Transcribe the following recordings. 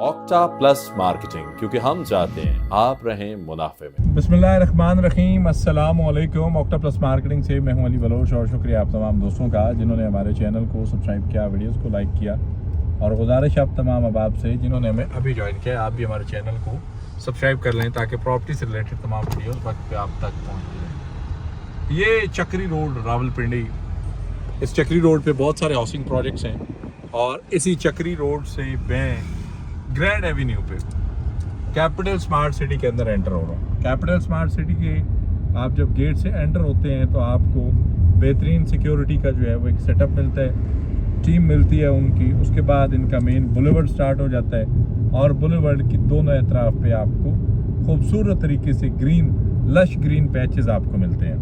Octa plus marketing, क्योंकि हम चाहते हैं आप रहें मुनाफे में। बिस्मिल्लाहिर्रहमानिर्रहीम, अस्सलाम वालेकुम। ऑक्टा प्लस मार्केटिंग से मैं हूं अली बलोच और शुक्रिया आप तमाम दोस्तों का जिन्होंने हमारे चैनल को सब्सक्राइब किया, वीडियोस को लाइक किया। और गुजारिश आप तमाम अहबाब से जिन्होंने हमें अभी ज्वाइन किया, आप भी हमारे चैनल को सब्सक्राइब कर लें ताकि प्रॉपर्टी से रिलेटेड तमाम वीडियोस वक्त पे आप तक पहुँच जाएँ। ये चक्री रोड रावलपिंडी, इस चक्री रोड पे बहुत सारे हाउसिंग प्रोजेक्ट्स हैं और इसी चक्री रोड से मैं ग्रैंड एवेन्यू पे कैपिटल स्मार्ट सिटी के अंदर एंटर हो रहा हूँ। कैपिटल स्मार्ट सिटी के आप जब गेट से एंटर होते हैं तो आपको बेहतरीन सिक्योरिटी का जो है वो एक सेटअप मिलता है, टीम मिलती है उनकी। उसके बाद इनका मेन बुलेवर्ड स्टार्ट हो जाता है और बुलेवर्ड की दोनों एतराफ़ पे आपको खूबसूरत तरीके से ग्रीन लश ग्रीन पैचेस आपको मिलते हैं।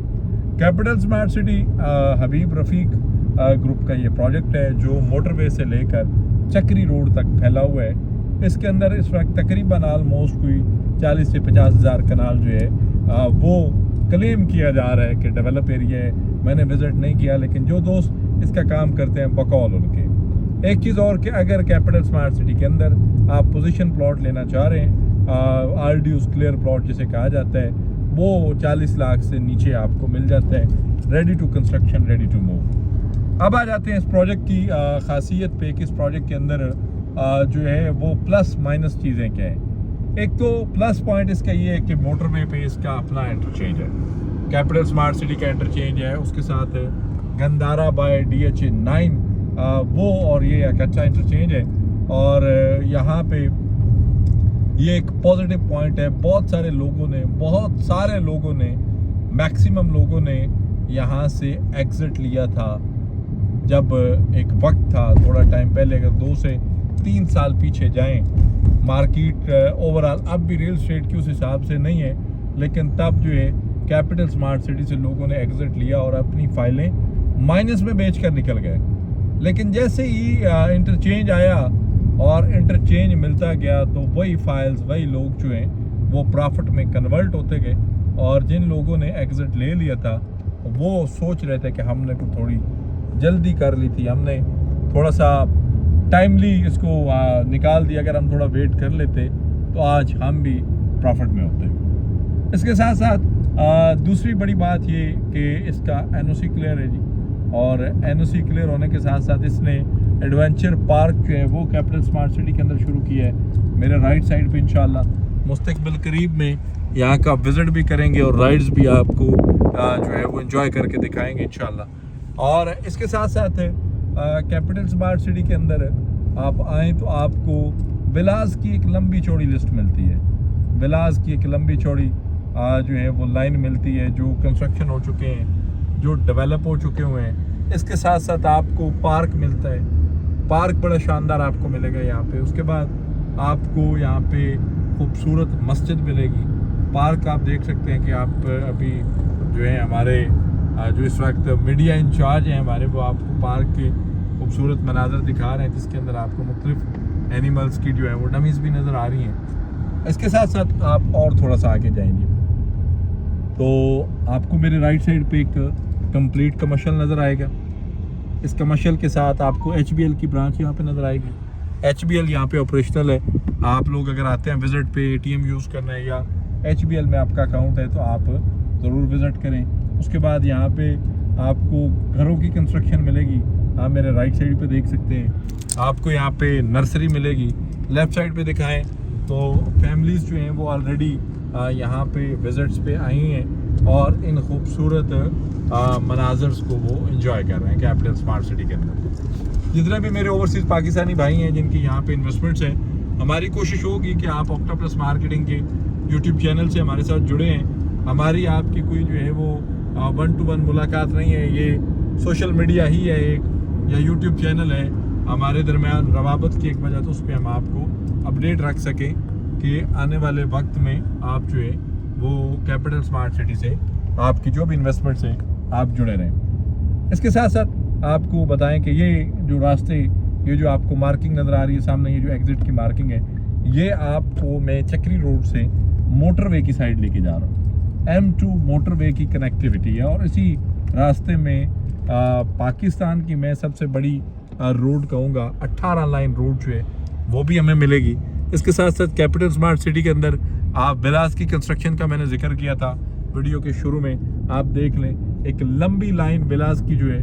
कैपिटल स्मार्ट सिटी हबीब रफ़ीक ग्रुप का ये प्रोजेक्ट है जो मोटरवे से लेकर चक्री रोड तक फैला हुआ है। इसके अंदर इस वक्त तकरीबन आलमोस्ट कोई 40 से 50 हज़ार कनाल जो है वो क्लेम किया जा रहा है कि डेवलप एरिया है। मैंने विज़िट नहीं किया, लेकिन जो दोस्त इसका काम करते हैं बकौल उनके। एक चीज़ और कि अगर कैपिटल स्मार्ट सिटी के अंदर आप पोजीशन प्लॉट लेना चाह रहे हैं, आरडीयूज क्लियर प्लॉट जिसे कहा जाता है, वो 40 लाख से नीचे आपको मिल जाता है। Ready to construction, ready to move. अब आ जाते हैं इस प्रोजेक्ट की खासियत पे कि इस प्रोजेक्ट के अंदर जो है वो प्लस माइनस चीज़ें क्या हैं। एक तो प्लस पॉइंट इसका ये है कि मोटरवे पे इसका अपना इंटरचेंज है, कैपिटल स्मार्ट सिटी का इंटरचेंज है, उसके साथ गंदारा बाय DHA 9 वो और ये एक अच्छा इंटरचेंज है। और यहाँ पे ये एक पॉजिटिव पॉइंट है। बहुत सारे लोगों ने मैक्सिमम लोगों ने यहाँ से एग्ज़िट लिया था जब एक वक्त था थोड़ा टाइम पहले, अगर 2 से 3 साल पीछे जाएं। मार्केट ओवरऑल अब भी रियल एस्टेट की उस हिसाब से नहीं है, लेकिन तब जो है कैपिटल स्मार्ट सिटी से लोगों ने एग्ज़िट लिया और अपनी फाइलें माइनस में बेच कर निकल गए। लेकिन जैसे ही इंटरचेंज आया और इंटरचेंज मिलता गया तो वही फाइल्स, वही लोग जो हैं वो प्रॉफिट में कन्वर्ट होते गए। और जिन लोगों ने एग्ज़िट ले लिया था वो सोच रहे थे कि हमने को थोड़ी जल्दी कर ली थी, हमने थोड़ा सा टाइमली इसको निकाल दिया, अगर हम थोड़ा वेट कर लेते तो आज हम भी प्रॉफिट में होते। इसके साथ साथ दूसरी बड़ी बात ये कि इसका NOC क्लियर है जी, और NOC क्लियर होने के साथ साथ इसने एडवेंचर पार्क जो है वो कैपिटल स्मार्ट सिटी के अंदर शुरू किया है। मेरे राइट साइड पे इंशाल्लाह मुस्तकबिल करीब में यहाँ का विज़िट भी करेंगे और राइड्स भी आपको जो है वो एंजॉय करके दिखाएंगे इंशाल्लाह। और इसके साथ साथ कैपिटल स्मार्ट सिटी के अंदर आप आएँ तो आपको विलास की एक लंबी चौड़ी लिस्ट मिलती है। विलास की एक लंबी चौड़ी जो है वो लाइन मिलती है, जो कंस्ट्रक्शन हो चुके हैं, जो डेवलप हो चुके हुए हैं। इसके साथ साथ आपको पार्क मिलता है, पार्क बड़ा शानदार आपको मिलेगा यहाँ पे। उसके बाद आपको यहाँ पे खूबसूरत मस्जिद मिलेगी। पार्क आप देख सकते हैं कि आप अभी जो है हमारे जो इस वक्त मीडिया इंचार्ज हैं हमारे, वो आपको पार्क के खूबसूरत मनाज़र दिखा रहे हैं, जिसके अंदर आपको मुख्तलिफ एनिमल्स की जो है वो डमीज़ भी नज़र आ रही हैं। इसके साथ साथ आप और थोड़ा सा आगे जाएंगे तो आपको मेरे राइट साइड पे एक कंप्लीट कमर्शियल नज़र आएगा। इस कमर्शियल के साथ आपको HBL की ब्रांच यहाँ पे नज़र आएगी। HBL यहाँ पे ऑपरेशनल है। आप लोग अगर आते हैं विज़िट पे ATM यूज़ करना है या HBL में आपका अकाउंट है तो आप ज़रूर विज़िट करें। उसके बाद यहाँ पे आपको घरों की कंस्ट्रक्शन मिलेगी, आप मेरे राइट साइड पे देख सकते हैं। आपको यहाँ पे नर्सरी मिलेगी। लेफ़्ट साइड पे दिखाएं तो फैमिलीज़ जो हैं वो ऑलरेडी यहाँ पे विज़िट्स पे आई हैं और इन खूबसूरत मनाज़र्स को वो एंजॉय कर रहे हैं कैपिटल स्मार्ट सिटी के अंदर। जितने भी मेरे ओवरसीज़ पाकिस्तानी भाई हैं जिनकी यहाँ पे इन्वेस्टमेंट्स हैं, हमारी कोशिश होगी कि आप ऑक्टा प्लस मार्केटिंग के YouTube चैनल से हमारे साथ जुड़े हैं। हमारी आपकी कोई जो है वो 1-to-1 मुलाकात नहीं है, ये सोशल मीडिया ही है एक, या YouTube चैनल है। हमारे दरमियान रवाबत की एक वजह तो उस पर हम आपको अपडेट रख सकें कि आने वाले वक्त में आप जो है वो कैपिटल स्मार्ट सिटी से आपकी जो भी इन्वेस्टमेंट्स हैं आप जुड़े रहें। इसके साथ साथ आपको बताएं कि ये जो रास्ते, ये जो आपको मार्किंग नज़र आ रही है सामने, ये जो एग्ज़िट की मार्किंग है, ये आपको मैं चक्री रोड से मोटरवे की साइड लेके जा रहा हूँ। M2 मोटरवे की कनेक्टिविटी है और इसी रास्ते में पाकिस्तान की मैं सबसे बड़ी रोड कहूँगा 18 लाइन रोड जो है वो भी हमें मिलेगी। इसके साथ साथ कैपिटल स्मार्ट सिटी के अंदर आप विलास की कंस्ट्रक्शन का मैंने जिक्र किया था वीडियो के शुरू में, आप देख लें एक लंबी लाइन विलास की जो है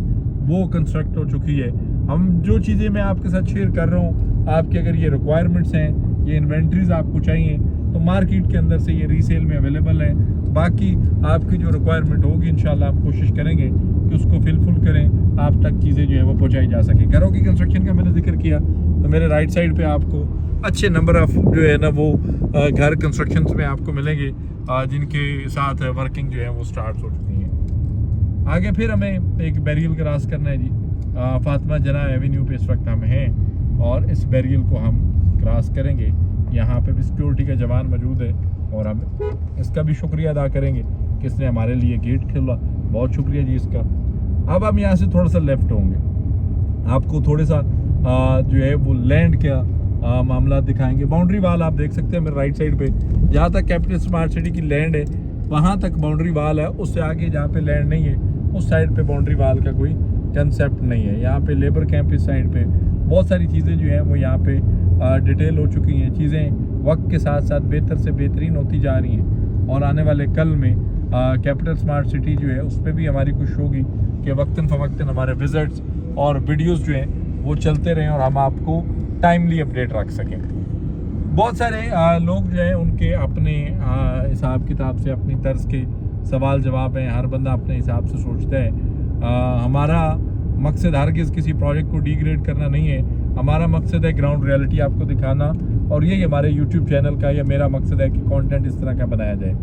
वो कंस्ट्रक्ट हो चुकी है। हम जो चीज़ें मैं आपके साथ शेयर कर रहा हूँ, आपके अगर ये रिक्वायरमेंट्स हैं, ये इन्वेंट्रीज आपको चाहिए तो मार्केट के अंदर से ये रीसेल में अवेलेबल है। बाकी आपकी जो रिक्वायरमेंट होगी इंशाल्लाह हम कोशिश करेंगे कि उसको फिलफुल करें, आप तक चीज़ें जो है वो पहुँचाई जा सके। घरों की कंस्ट्रक्शन का मैंने जिक्र किया तो मेरे राइट साइड पे आपको अच्छे नंबर ऑफ जो है ना वो घर कंस्ट्रक्शंस में आपको मिलेंगे जिनके साथ वर्किंग जो है वो स्टार्ट हो चुकी हैं। आगे फिर हमें एक बैरियल क्रॉस करना है जी, फातिमा जना एवेन्यू पे इस वक्त हम हैं और इस बैरियल को हम क्रॉस करेंगे। यहाँ पे भी सिक्योरिटी का जवान मौजूद है और हम इसका भी शुक्रिया अदा करेंगे कि इसने हमारे लिए गेट खोला, बहुत शुक्रिया जी इसका। अब हम यहाँ से थोड़ा सा लेफ्ट होंगे, आपको थोड़ा सा जो है वो लैंड का मामला दिखाएंगे। बाउंड्री वाल आप देख सकते हैं मेरे राइट साइड पे, जहाँ तक कैपिटल स्मार्ट सिटी की लैंड है वहाँ तक बाउंड्री वाल है, उससे आगे जहाँ पे लैंड नहीं है उस साइड पे बाउंड्री वाल का कोई कंसेप्ट नहीं है। यहाँ पे लेबर कैंप इस साइड पे, बहुत सारी चीज़ें जो हैं वो यहाँ पे डिटेल हो चुकी हैं। चीज़ें वक्त के साथ साथ बेहतर से बेहतरीन होती जा रही हैं और आने वाले कल में कैपिटल स्मार्ट सिटी जो है उस पर भी हमारी कोशिश होगी कि वक्तन फ़वक्तन हमारे विज़िट्स और वीडियोस जो हैं वो चलते रहें और हम आपको टाइमली अपडेट रख सकें। बहुत सारे लोग जो हैं उनके अपने हिसाब किताब से अपनी तर्ज के सवाल जवाब हैं, हर बंदा अपने हिसाब से सोचता है। हमारा मकसद हरगिज़ किसी प्रोजेक्ट को डिग्रेड करना नहीं है, हमारा मकसद है ग्राउंड रियलिटी आपको दिखाना और यही हमारे यूट्यूब चैनल का या मेरा मकसद है कि कंटेंट इस तरह का बनाया जाए।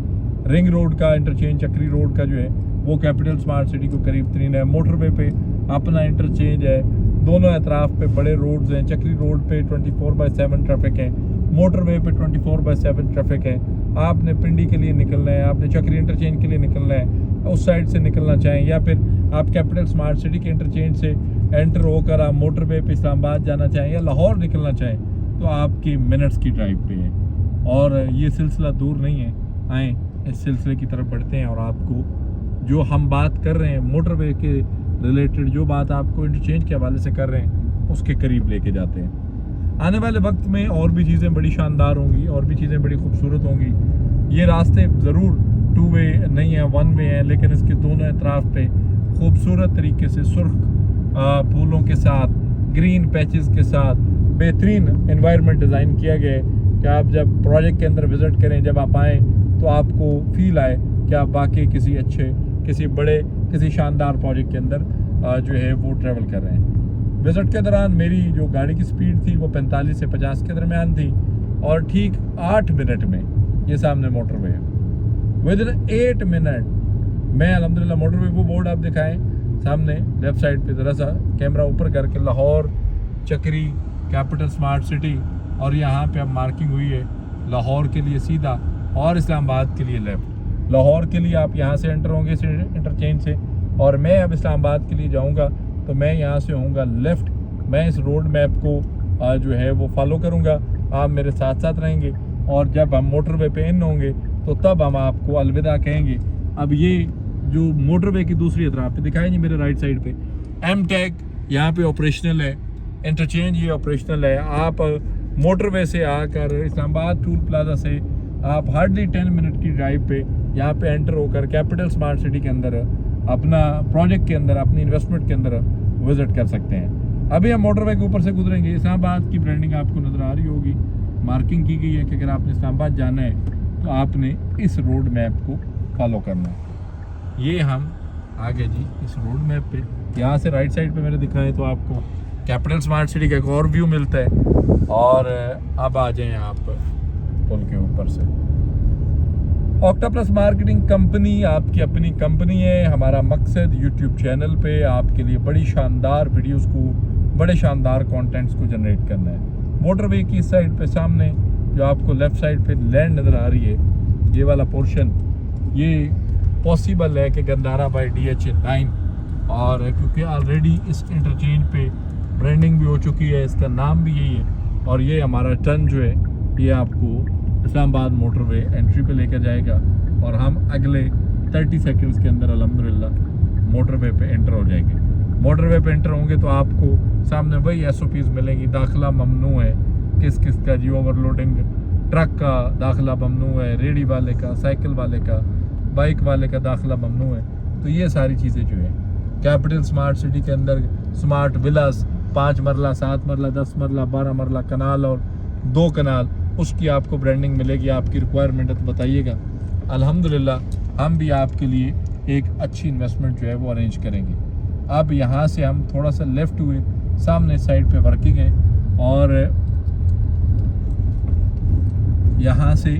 रिंग रोड का इंटरचेंज चक्री रोड का जो है वो कैपिटल स्मार्ट सिटी को करीब तरीन है। मोटरवे पे अपना इंटरचेंज है, दोनों अतराफ पे बड़े रोड्स हैं। चक्री रोड पे 24/7 ट्रैफिक है, मोटरवे पे 24/7 ट्रैफिक है। आपने पिंडी के लिए निकलना है, आपने चक्री इंटरचेंज के लिए निकलना है, उस साइड से निकलना चाहें या फिर आप कैपिटल स्मार्ट सिटी के इंटरचेंज से एंटर होकर आप मोटरवे पे इस्लामाबाद जाना चाहें या लाहौर निकलना चाहें तो आपकी मिनट्स की ड्राइव पे है और ये सिलसिला दूर नहीं है। आएँ इस सिलसिले की तरफ बढ़ते हैं और आपको जो हम बात कर रहे हैं मोटरवे के रिलेटेड, जो बात आपको इंटरचेंज के हवाले से कर रहे हैं उसके करीब लेके जाते हैं। आने वाले वक्त में और भी चीज़ें बड़ी शानदार होंगी और भी चीज़ें बड़ी खूबसूरत होंगी। ये रास्ते ज़रूर 2 वे नहीं है, 1 वे हैं, लेकिन इसके दोनों अतराफ पे खूबसूरत तरीके से सुर्ख फूलों के साथ, ग्रीन पैचेस के साथ बेहतरीन एनवायरनमेंट डिज़ाइन किया गया है कि आप जब प्रोजेक्ट के अंदर विज़िट करें, जब आप आएँ तो आपको फील आए कि आप वाकई किसी अच्छे, किसी बड़े, किसी शानदार प्रोजेक्ट के अंदर जो है वो ट्रैवल कर रहे हैं। विज़िट के दौरान मेरी जो गाड़ी की स्पीड थी वो 45 से 50 के दरमियान थी और ठीक 8 मिनट में ये सामने मोटरवे है। विदिन 8 मिनट मैं अल्हम्दुलिल्लाह मोटरवे वो बोर्ड आप दिखाएं सामने लेफ़्ट साइड पे, ज़रा सा कैमरा ऊपर करके, लाहौर, चक्री, कैपिटल स्मार्ट सिटी और यहाँ पे अब मार्किंग हुई है लाहौर के लिए सीधा और इस्लामाबाद के लिए लेफ़्ट। लाहौर के लिए आप यहाँ से एंटर होंगे इस इंटरचेंज से और मैं अब इस्लामाबाद के लिए जाऊँगा तो मैं यहाँ से होऊंगा लेफ़्ट। मैं इस रोड मैप को जो है वो फॉलो करूँगा, आप मेरे साथ साथ रहेंगे और जब हम मोटरवे पे इन होंगे तो तब हम आपको अलविदा कहेंगे। अब ये जो मोटरवे की दूसरी तरफ पे दिखाएंगे मेरे राइट साइड पे एम टैग यहाँ पे ऑपरेशनल है, इंटरचेंज ये ऑपरेशनल है। आप मोटरवे से आकर इस्लामाबाद टूल प्लाजा से आप हार्डली 10 मिनट की ड्राइव पे यहाँ पे एंटर होकर कैपिटल स्मार्ट सिटी के अंदर अपना प्रोजेक्ट के अंदर, अपनी इन्वेस्टमेंट के अंदर विजिट कर सकते हैं। अभी हम मोटरवे के ऊपर से गुजरेंगे। इस्लामाबाद की ब्रांडिंग आपको नज़र आ रही होगी, मार्किंग की गई है कि अगर आपने इस्लामाबाद जाना है तो आपने इस रोड मैप को फॉलो करना है। ये हम आगे जी इस रोड मैप पे यहाँ से राइट साइड पे मेरे दिखाएं तो आपको कैपिटल स्मार्ट सिटी का एक और व्यू मिलता है। और अब आ जाएं आप पुल के ऊपर से। ऑक्टाप्लस मार्केटिंग कंपनी आपकी अपनी कंपनी है। हमारा मकसद यूट्यूब चैनल पे आपके लिए बड़ी शानदार वीडियोस को, बड़े शानदार कंटेंट्स को जनरेट करना है। मोटरवे की साइड पे सामने जो आपको लेफ़्ट साइड पे लैंड नज़र आ रही है, ये वाला पोर्शन, ये पॉसिबल है कि गंदारा बाई DH9 और क्योंकि ऑलरेडी इस इंटरचेंज पे ब्रांडिंग भी हो चुकी है, इसका नाम भी यही है और ये हमारा टर्न जो है ये आपको इस्लामाबाद मोटरवे एंट्री पे लेकर जाएगा और हम अगले 30 सेकंड्स के अंदर अल्हम्दुलिल्लाह मोटरवे पे एंटर हो जाएंगे। मोटरवे पे एंटर होंगे तो आपको सामने वही SOPs मिलेंगी, दाखिला ममनू है, किस किस का जी ओवरलोडिंग, ट्रक का दाखिला ममनू है, रेडी वाले का, साइकिल वाले का, बाइक वाले का दाखिला ममनू है। तो ये सारी चीज़ें जो है कैपिटल स्मार्ट सिटी के अंदर स्मार्ट विलास 5 मरला, 7 मरला, 10 मरला, 12 मरला, कनाल और 2 कनाल, उसकी आपको ब्रांडिंग मिलेगी। आपकी रिक्वायरमेंट है तो बताइएगा, अल्हम्दुलिल्लाह हम भी आपके लिए एक अच्छी इन्वेस्टमेंट जो है वो अरेंज करेंगे। अब यहाँ से हम थोड़ा सा लेफ़्ट हुए, सामने साइड पे वर्किंग है और यहाँ से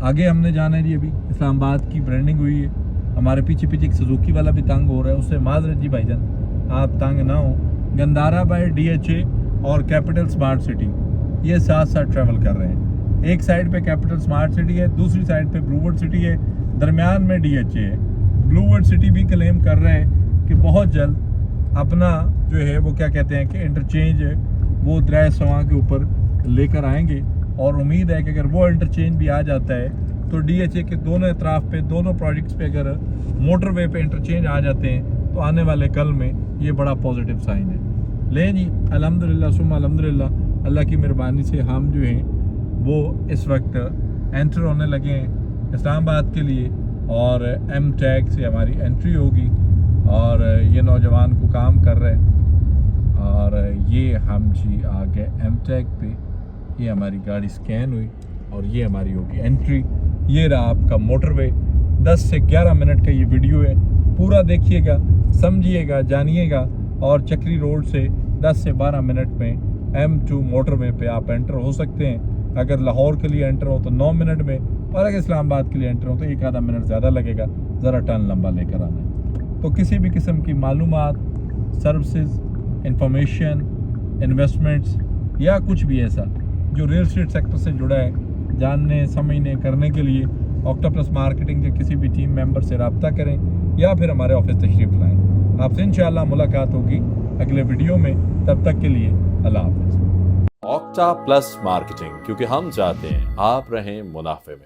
आगे हमने जाना है जी। अभी इस्लामाबाद की ब्रांडिंग हुई है, हमारे पीछे पीछे एक सुजुकी वाला भी तंग हो रहा है, उससे माजरत जी भाईजान आप तंग ना हो। गंदारा बाय DHA और कैपिटल स्मार्ट सिटी ये साथ साथ ट्रैवल कर रहे हैं। एक साइड पे कैपिटल स्मार्ट सिटी है, दूसरी साइड पे ब्लूवर्ड सिटी है, दरमियान में DHA है। ब्लूवर्ड सिटी भी क्लेम कर रहे हैं कि बहुत जल्द अपना जो है वो क्या कहते हैं कि इंटरचेंज है वो दरिया सवा के ऊपर लेकर आएंगे और उम्मीद है कि अगर वो इंटरचेंज भी आ जाता है तो DHA के दोनों अतराफ पे, दोनों प्रोजेक्ट्स पे अगर मोटरवे पे इंटरचेंज आ जाते हैं तो आने वाले कल में ये बड़ा पॉजिटिव साइन है। लें जी अल्हम्दुलिल्लाह सुम्मा अल्हम्दुलिल्लाह, अल्लाह की मेहरबानी से हम जो हैं वो इस वक्त एंटर होने लगे हैं इस्लामाबाद के लिए और M-Tech से हमारी एंट्री होगी और ये नौजवान को काम कर रहे हैं और ये हम जी आ गए M-Tech पे। ये हमारी गाड़ी स्कैन हुई और ये हमारी होगी एंट्री। ये रहा आपका मोटरवे। 10 से 11 मिनट का ये वीडियो है, पूरा देखिएगा, समझिएगा, जानिएगा और चक्री रोड से 10 से 12 मिनट में M2 मोटरवे पे आप एंटर हो सकते हैं। अगर लाहौर के लिए एंटर हो तो 9 मिनट में और अगर इस्लामाबाद के लिए एंटर हो तो 1 आधा मिनट ज़्यादा लगेगा, ज़रा टर्न लंबा लेकर आना है। तो किसी भी किस्म की मालूमात, सर्विसेज, इंफॉर्मेशन, इन्वेस्टमेंट्स या कुछ भी ऐसा जो रियल एस्टेट सेक्टर से जुड़ा है, जानने, समझने, करने के लिए ऑक्टोप्लस मार्केटिंग के किसी भी टीम मेंबर से रब्ता करें या फिर हमारे ऑफिस तशरीफ़ लाएं। आपसे इंशाअल्लाह मुलाकात होगी अगले वीडियो में। तब तक के लिए अल्लाह हाफ़िज़। ऑक्टा प्लस मार्केटिंग, क्योंकि हम चाहते हैं आप रहें मुनाफे में।